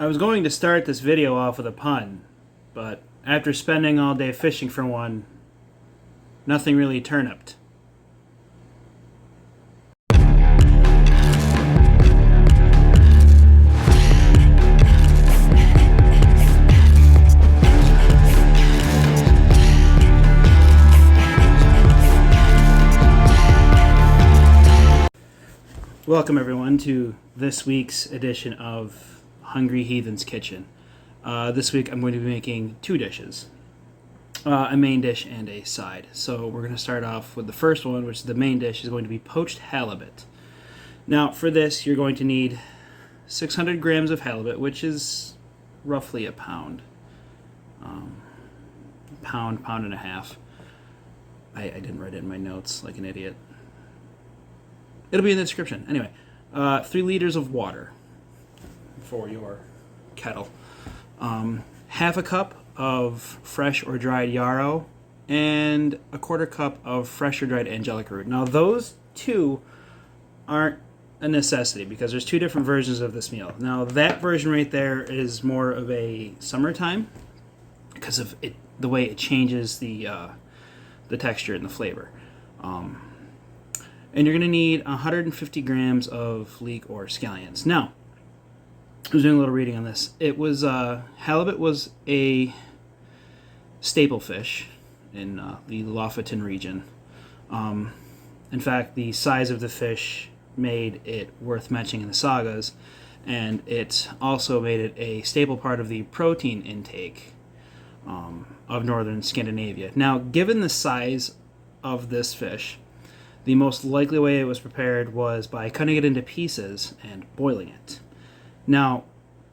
I was going to start this video off with a pun, but after spending all day fishing for one, nothing really turniped. Welcome everyone to this week's edition of Hungry Heathen's Kitchen. This week I'm going to be making two dishes, a main dish and a side. So we're going to start off with the first one, which is the main dish, is going to be poached halibut. Now for this you're going to need 600 grams of halibut, which is roughly a pound. Pound and a half. I didn't write it in my notes like an idiot. It'll be in the description. Anyway, 3 liters of water for your kettle. Half a cup of fresh or dried yarrow, and a quarter cup of fresh or dried Angelica root. Now those two aren't a necessity because there's 2 different versions of this meal. Now that version right there is more of a summertime because of it, the way it changes the texture and the flavor. And you're going to need 150 grams of leek or scallions. Now, I was doing a little reading on this. It was halibut was a staple fish in the Lofoten region. In fact, the size of the fish made it worth mentioning in the sagas, and it also made it a staple part of the protein intake of Northern Scandinavia. Now, given the size of this fish, the most likely way it was prepared was by cutting it into pieces and boiling it. Now,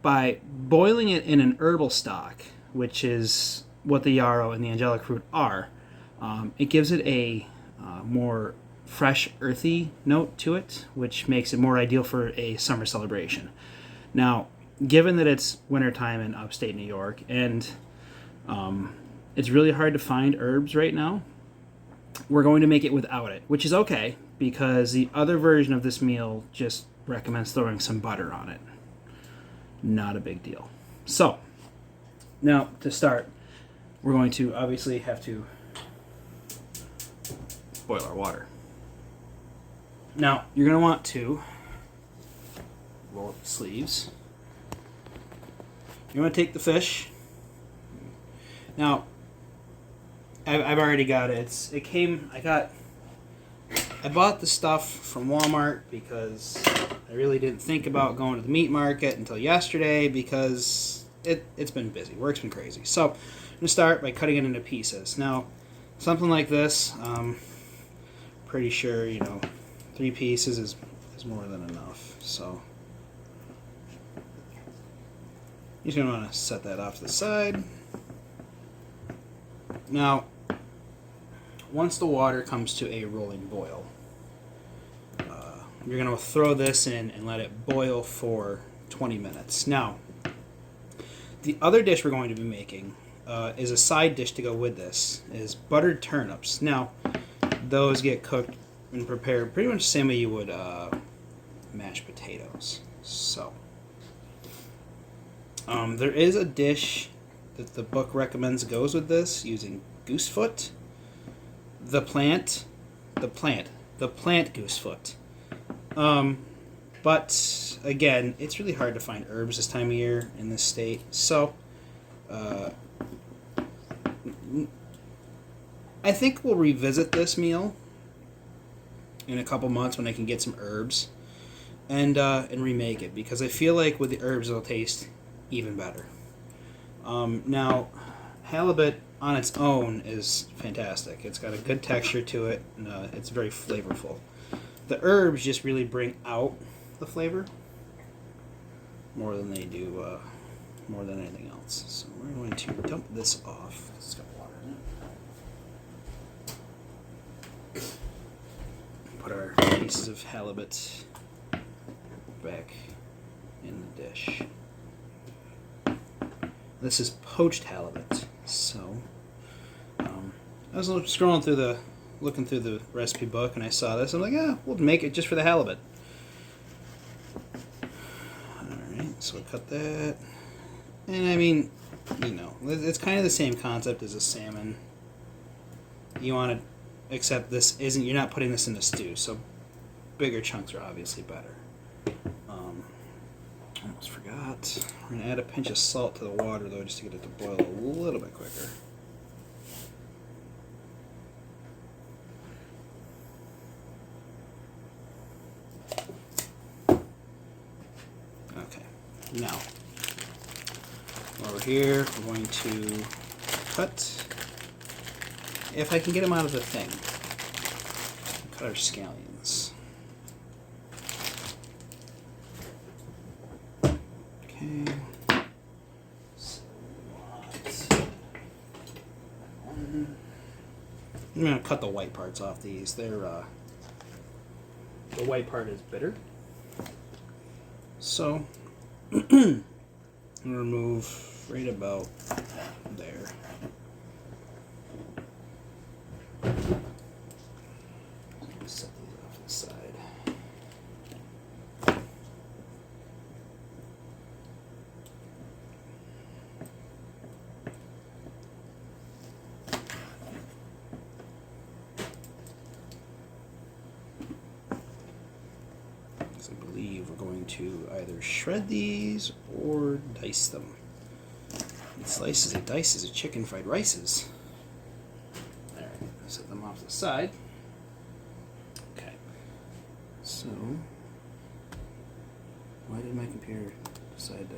by boiling it in an herbal stock, which is what the yarrow and the Angelica root are, it gives it a more fresh, earthy note to it, which makes it more ideal for a summer celebration. Now, given that it's wintertime in upstate New York, and it's really hard to find herbs right now, we're going to make it without it, which is okay because the other version of this meal just recommends throwing some butter on it. Not a big deal. So, now to start, we're going to obviously have to boil our water. Now, you're going to want to roll up the sleeves. You want to take the fish. Now, I've already got it. I bought the stuff from Walmart because I really didn't think about going to the meat market until yesterday because it's been busy. Work's been crazy. So I'm going to start by cutting it into pieces. Now, something like this, pretty sure, 3 pieces is more than enough. So you're just going to want to set that off to the side. Now, once the water comes to a rolling boil, you're going to throw this in and let it boil for 20 minutes. Now, the other dish we're going to be making is a side dish to go with this, is buttered turnips. Now, those get cooked and prepared pretty much the same way you would mashed potatoes. So, there is a dish that the book recommends goes with this using goosefoot. The plant goosefoot. But again, it's really hard to find herbs this time of year in this state. So, I think we'll revisit this meal in a couple months when I can get some herbs and remake it because I feel like with the herbs it'll taste even better. Now, halibut on its own is fantastic. It's got a good texture to it, and it's very flavorful. The herbs just really bring out the flavor more than they do, more than anything else. So we're going to dump this off. It's got water in it. Put our pieces of halibut back in the dish. This is poached halibut. So, I was scrolling through looking through the recipe book, and I saw this. I'm like, we'll make it just for the halibut. All right. So cut that. And I mean, you know, it's kind of the same concept as a salmon. You want to, except this isn't, you're not putting this in a stew, so bigger chunks are obviously better. Almost forgot. We're going to add a pinch of salt to the water, though, just to get it to boil a little bit quicker. Okay, now, over here, we're going to cut, if I can get them out of the thing, cut our scallions. Okay. I'm going to cut the white parts off these. They're, the white part is bitter. So, I'm going to remove right about there. Set these off to the side. I believe we're going to either shred these or dice them. And slices and dices of chicken fried rices. Alright, set them off to the side. Okay. So, why did my computer decide to...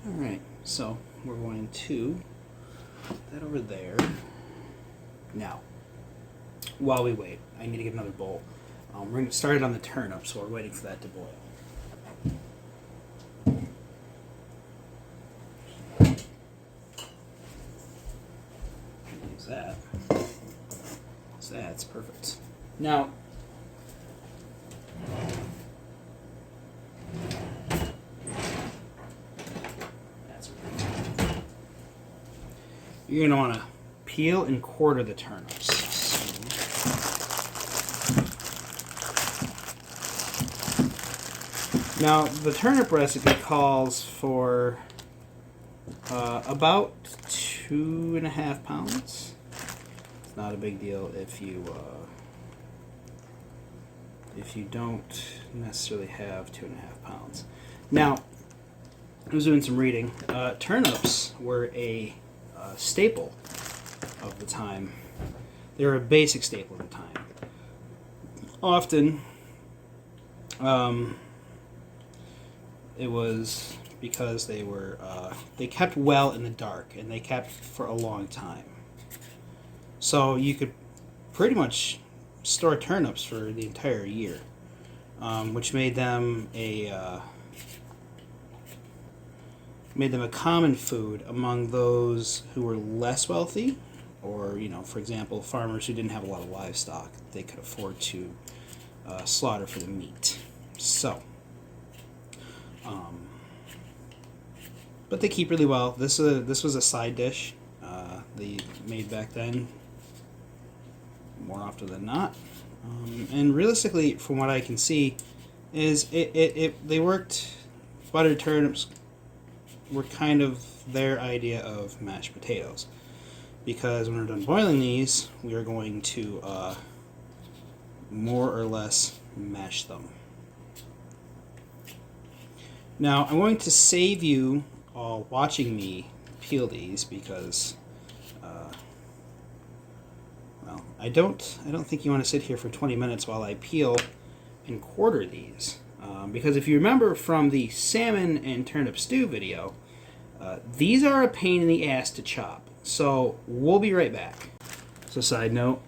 Alright, so we're going to put that over there. Now, while we wait, I need to get another bowl. We're going to start it on the turnip, so we're waiting for that to boil. Use that. So that's perfect. Now, you're going to want to peel and quarter the turnips. Now, the turnip recipe calls for about 2.5 pounds. It's not a big deal if you don't necessarily have 2.5 pounds. Now, I was doing some reading. Turnips were a staple of the time. They were a basic staple of the time. Often, it was because they were they kept well in the dark, and they kept for a long time. So you could pretty much store turnips for the entire year, which made them a common food among those who were less wealthy, or, you know, for example, farmers who didn't have a lot of livestock. They could afford to slaughter for the meat. So, but they keep really well. This was a side dish they made back then, more often than not. And realistically, from what I can see, is they worked. Buttered turnips were kind of their idea of mashed potatoes, because when we're done boiling these, we are going to more or less mash them. Now, I'm going to save you all watching me peel these, because well, I don't think you want to sit here for 20 minutes while I peel and quarter these, because if you remember from the salmon and turnip stew video, these are a pain in the ass to chop. So we'll be right back. So, side note,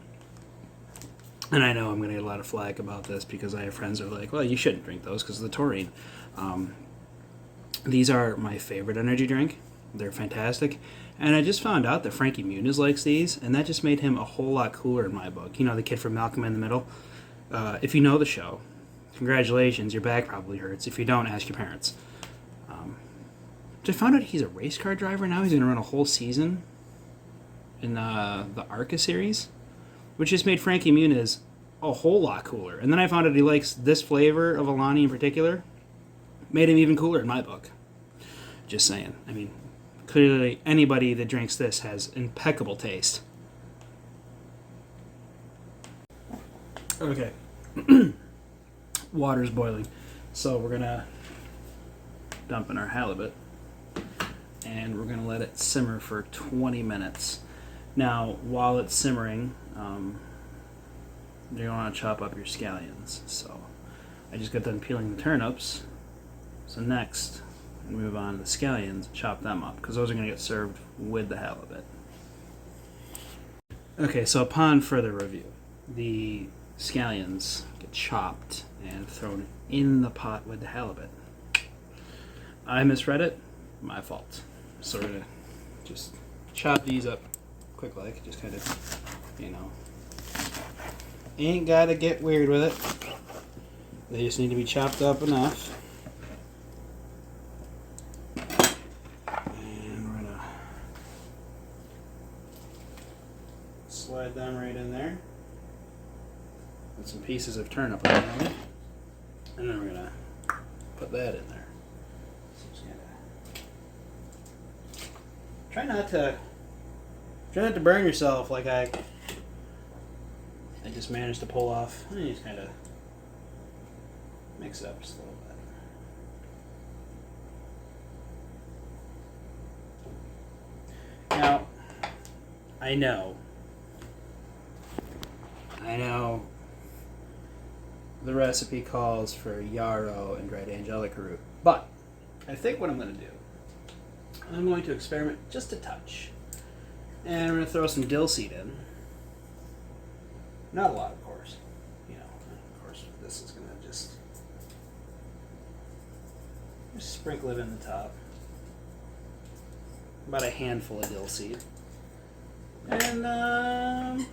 and I know I'm going to get a lot of flack about this, because I have friends who are like, well, you shouldn't drink those because of the taurine. These are my favorite energy drink. They're fantastic. And I just found out that Frankie Muniz likes these, and that just made him a whole lot cooler in my book. You know, the kid from Malcolm in the Middle. If you know the show, congratulations, your back probably hurts. If you don't, ask your parents. Just found out he's a race car driver now. He's going to run a whole season in the ARCA series, which just made Frankie Muniz a whole lot cooler. And then I found out he likes this flavor of Alani in particular. Made him even cooler in my book. Just saying. I mean, clearly anybody that drinks this has impeccable taste. Okay. Water's boiling. So we're going to dump in our halibut. And we're going to let it simmer for 20 minutes. Now, while it's simmering, you're going to want to chop up your scallions. So I just got done peeling the turnips. So next, we move on to the scallions and chop them up, because those are going to get served with the halibut. Okay, so upon further review, the scallions get chopped and thrown in the pot with the halibut. I misread it. My fault. So we're going to just chop these up quick like, just kind of, you know. Ain't got to get weird with it. They just need to be chopped up enough. And we're going to slide them right in there. With some pieces of turnip on there. And then we're going to put that in there. So just try not to burn yourself like I just managed to pull off. And you just kind of mix it up just a little bit. Now, I know the recipe calls for yarrow and dried Angelica root, but I think what I'm going to do, I'm going to experiment just a touch. And we're going to throw some dill seed in. Not a lot, of course. You know, of course, this is going to just sprinkle it in the top. About a handful of dill seed. And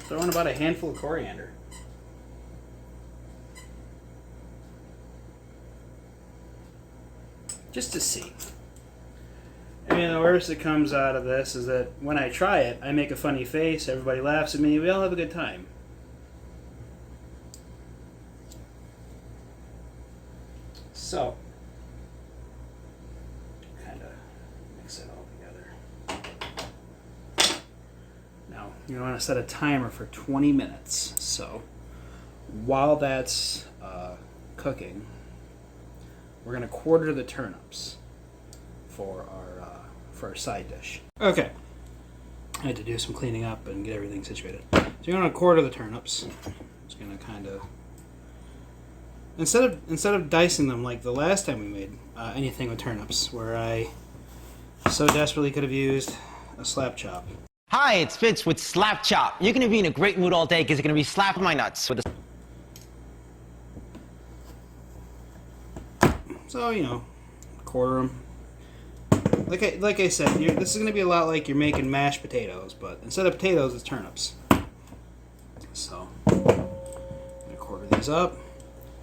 throw in about a handful of coriander. Just to see. I mean, the worst that comes out of this is that when I try it, I make a funny face, everybody laughs at me, we all have a good time. So, kind of mix it all together. Now, you want to set a timer for 20 minutes. So, while that's cooking, we're going to quarter the turnips for our side dish. Okay, I had to do some cleaning up and get everything situated. So you're going to quarter the turnips. Just going to kind of instead of dicing them like the last time we made anything with turnips, where I so desperately could have used a slap chop. Hi, it's Fitz with Slap Chop. You're going to be in a great mood all day because you're going to be slapping my nuts with a... So, you know, quarter them. Like I said, this is going to be a lot like you're making mashed potatoes, but instead of potatoes, it's turnips. So, I'm going to quarter these up.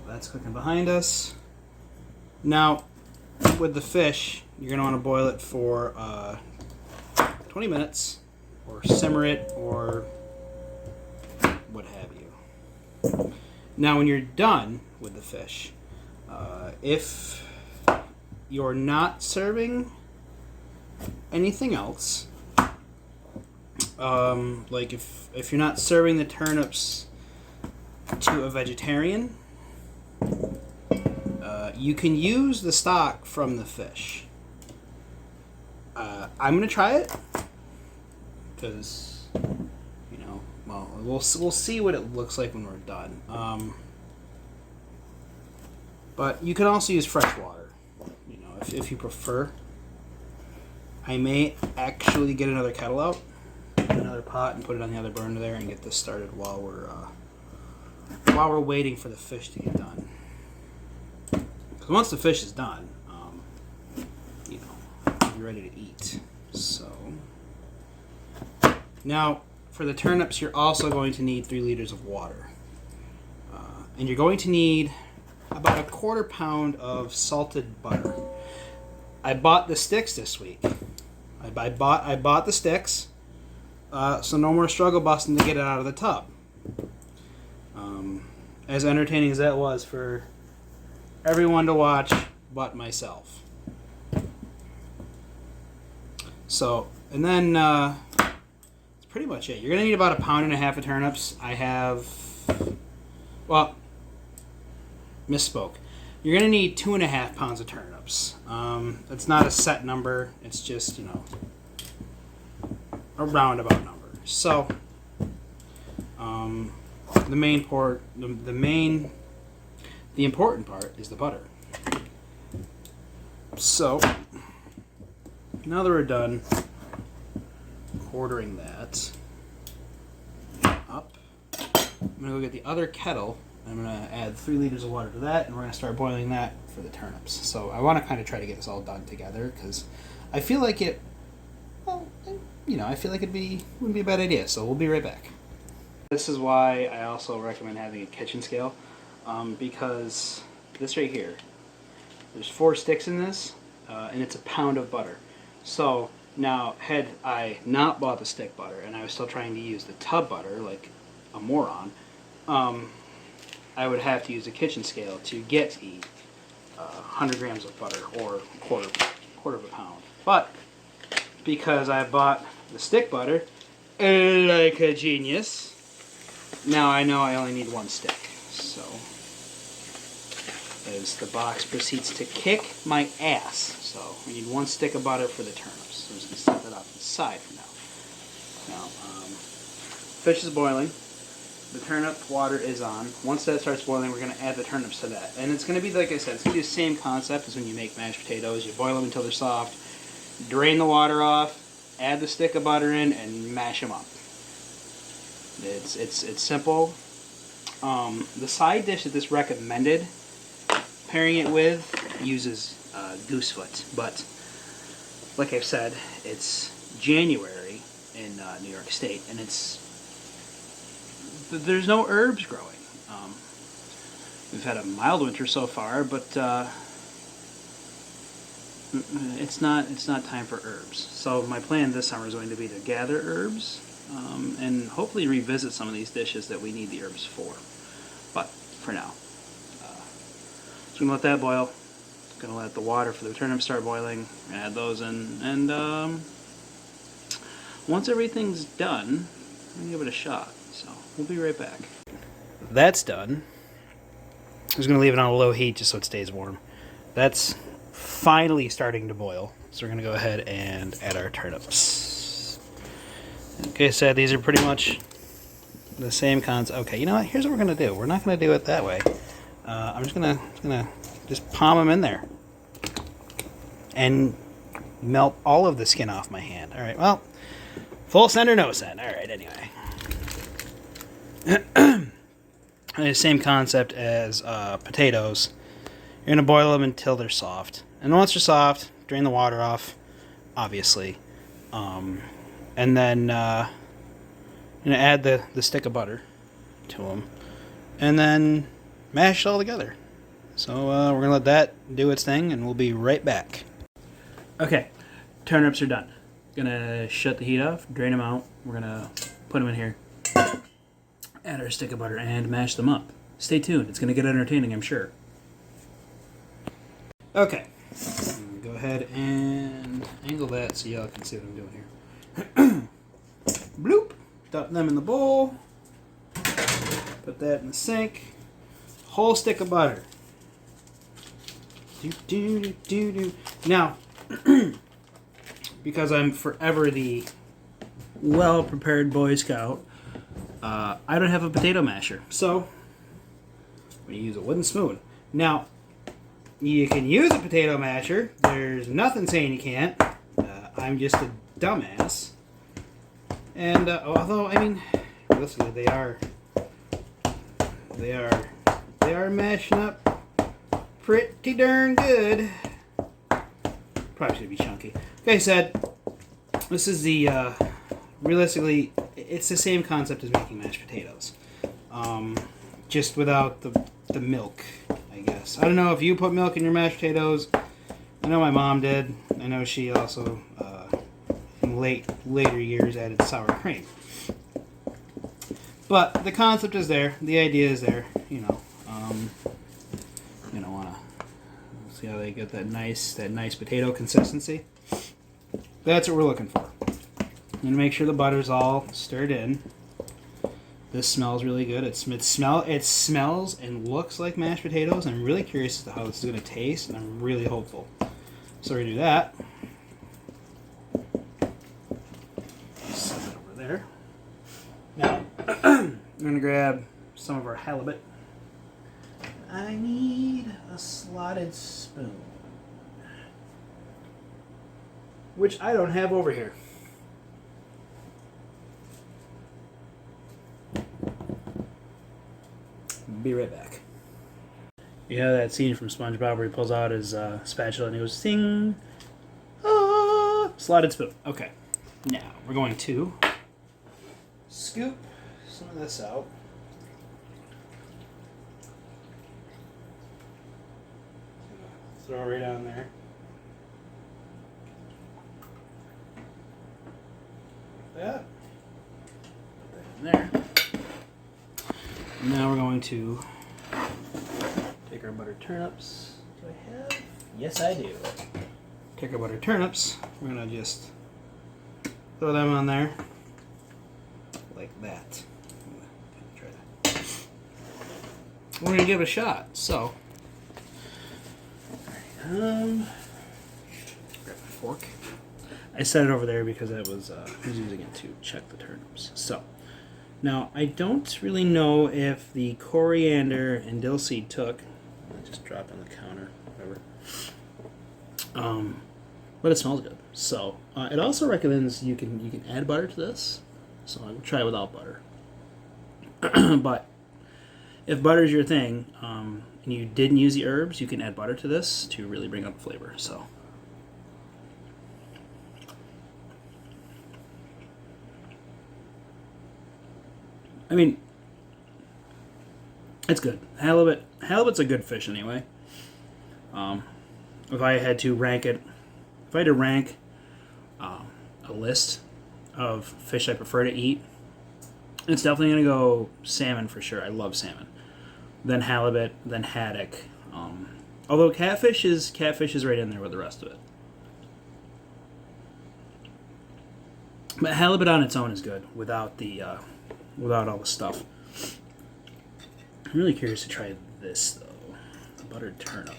That's cooking behind us. Now, with the fish, you're going to want to boil it for 20 minutes, or simmer it, or what have you. Now, when you're done with the fish, if you're not serving anything else, like if you're not serving the turnips to a vegetarian, you can use the stock from the fish. I'm gonna try it because, you know, well, we'll see what it looks like when we're done. But you can also use fresh water, you know, if you prefer. I may actually get another kettle out, another pot, and put it on the other burner there, and get this started while we're waiting for the fish to get done. Because once the fish is done, you know, you'll be ready to eat. So now for the turnips, you're also going to need 3 liters of water, and you're going to need about a 1/4 pound of salted butter. I bought the sticks this week. I bought the sticks, so no more struggle busting to get it out of the tub. as entertaining as that was for everyone to watch but myself. So, and then that's pretty much it. You're going to need about 1.5 pounds of turnips. I have, well, misspoke. You're going to need 2.5 pounds of turnips. It's not a set number. It's just, you know, a roundabout number. So, the important part is the butter. So, now that we're done quartering that up, I'm going to go get the other kettle. I'm going to add 3 liters of water to that, and we're going to start boiling that for the turnips. So I want to kind of try to get this all done together, because I feel like it, well, you know, I feel like wouldn't be a bad idea. So we'll be right back. This is why I also recommend having a kitchen scale, because this right here, there's 4 sticks in this, and it's 1 pound of butter. So now, had I not bought the stick butter and I was still trying to use the tub butter like a moron, I would have to use a kitchen scale to get the 100 grams of butter, or quarter of a pound. But because I bought the stick butter like a genius, now I know I only need 1 stick. So, as the box proceeds to kick my ass. So we need 1 stick of butter for the turnips. So I'm just going to set that off to the side for now. Now, fish is boiling. The turnip water is on. Once that starts boiling, we're going to add the turnips to that. And it's going to be, like I said, it's going to be the same concept as when you make mashed potatoes. You boil them until they're soft, drain the water off, add the stick of butter in, and mash them up. It's simple. The side dish that this recommended pairing it with uses goosefoot, but like I've said, it's January in New York State, and there's no herbs growing. We've had a mild winter so far, but it's not time for herbs. So my plan this summer is going to be to gather herbs and hopefully revisit some of these dishes that we need the herbs for. But for now, just gonna let that boil. Gonna let the water for the turnips start boiling. Add those in, and once everything's done, I'm gonna give it a shot. So we'll be right back. That's done. I'm just gonna leave it on a low heat just so it stays warm. That's finally starting to boil. So we're gonna go ahead and add our turnips. Like I said, these are pretty much the same concept. Okay, you know what? Here's what we're gonna do. We're not gonna do it that way. I'm just gonna palm them in there and melt all of the skin off my hand. All right. Well, full send or no send. All right. Anyway, the same concept as potatoes. You're gonna boil them until they're soft, and once they're soft, drain the water off, obviously, and then you're gonna add the stick of butter to them, and then mash it all together. So we're going to let that do its thing, and we'll be right back. Okay, turnips are done. Going to shut the heat off, drain them out. We're going to put them in here, add our stick of butter, and mash them up. Stay tuned. It's going to get entertaining, I'm sure. Okay, go ahead and angle that so y'all can see what I'm doing here. Bloop. Dump them in the bowl. Put that in the sink. Whole stick of butter. Now, because I'm forever the well-prepared Boy Scout, I don't have a potato masher, so I'm going to use a wooden spoon. Now, you can use a potato masher. There's nothing saying you can't. I'm just a dumbass. And although, I mean, realistically, they are mashing up pretty darn good. Probably should be chunky. Like I said, this is the, realistically, it's the same concept as making mashed potatoes. Just without the milk, I guess. I don't know if you put milk in your mashed potatoes. I know my mom did. I know she also, in later years, added sour cream. But the concept is there. The idea is there. Want to see how they get that nice potato consistency. That's what we're looking for. And make sure the butter's all stirred in. This smells really good. It smells and looks like mashed potatoes. I'm really curious as to how this is going to taste, and I'm really hopeful. So we're going to do that. Set it over there. Now, I'm going to grab some of our halibut. I need a slotted spoon, which I don't have over here. Be right back. You know that scene from SpongeBob where he pulls out his spatula and he goes, "Sing, ah!" Slotted spoon. Okay. Now, we're going to scoop some of this out. Throw it right down there. Like that. Put that in there. Now we're going to take our buttered turnips. Do I have? Yes, I do. Take our buttered turnips. We're going to just throw them on there like that. Try that. We're going to give it a shot. So, grab my fork. I set it over there because I was using it to check the turnips. So, now I don't really know if the coriander and dill seed took. I just dropped on the counter, whatever. But it smells good. So it also recommends you can add butter to this. So I will try without butter. But if butter is your thing, and you didn't use the herbs, you can add butter to this to really bring up the flavor. So. I mean, it's good. Halibut's a good fish anyway. If I had to rank a list of fish I prefer to eat, it's definitely going to go salmon for sure. I love salmon. Then halibut, then haddock. Although catfish is right in there with the rest of it. But halibut on its own is good without all the stuff. I'm really curious to try this though. The buttered turnip.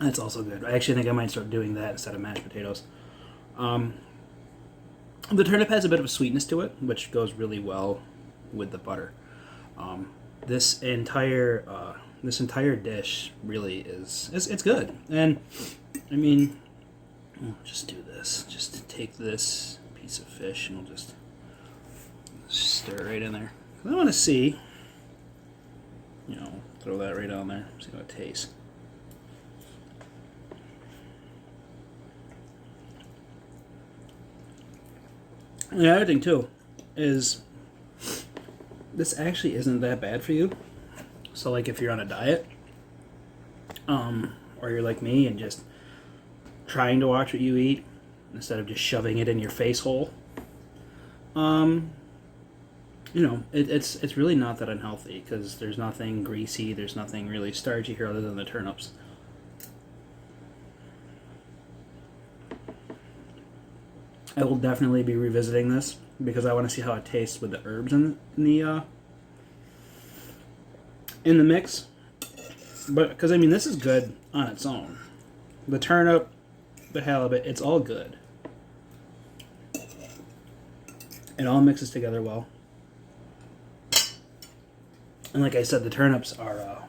That's also good. I actually think I might start doing that instead of mashed potatoes. The turnip has a bit of a sweetness to it, which goes really well with the butter. This entire dish really is it's good. And I mean, we'll just do this. Just take this piece of fish and we'll just stir it right in there. I want to see, throw that right on there. See how it tastes. And the other thing too is this actually isn't that bad for you. So like if you're on a diet, or you're like me and just trying to watch what you eat instead of just shoving it in your face hole, it's really not that unhealthy because there's nothing greasy, there's nothing really starchy here other than the turnips. I will definitely be revisiting this because I want to see how it tastes with the herbs in the mix. But because I mean, this is good on its own. The turnip, the halibut, it's all good. It all mixes together well. And like I said, the turnips are.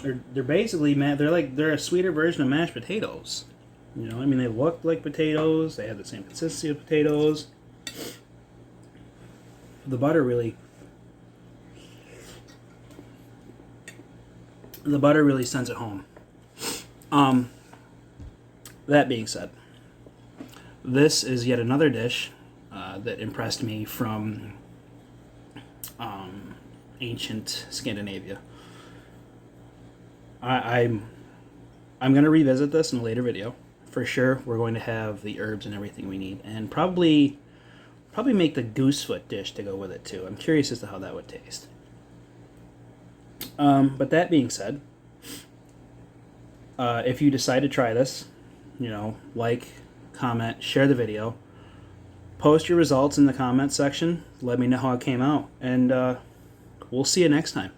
They're basically they're a sweeter version of mashed potatoes. They look like potatoes. They have the same consistency of potatoes. The butter really sends it home. That being said, this is yet another dish that impressed me from ancient Scandinavia. I'm going to revisit this in a later video. For sure, we're going to have the herbs and everything we need, and probably make the goosefoot dish to go with it too. I'm curious as to how that would taste. But that being said, if you decide to try this, like, comment, share the video, post your results in the comment section, let me know how it came out, and we'll see you next time.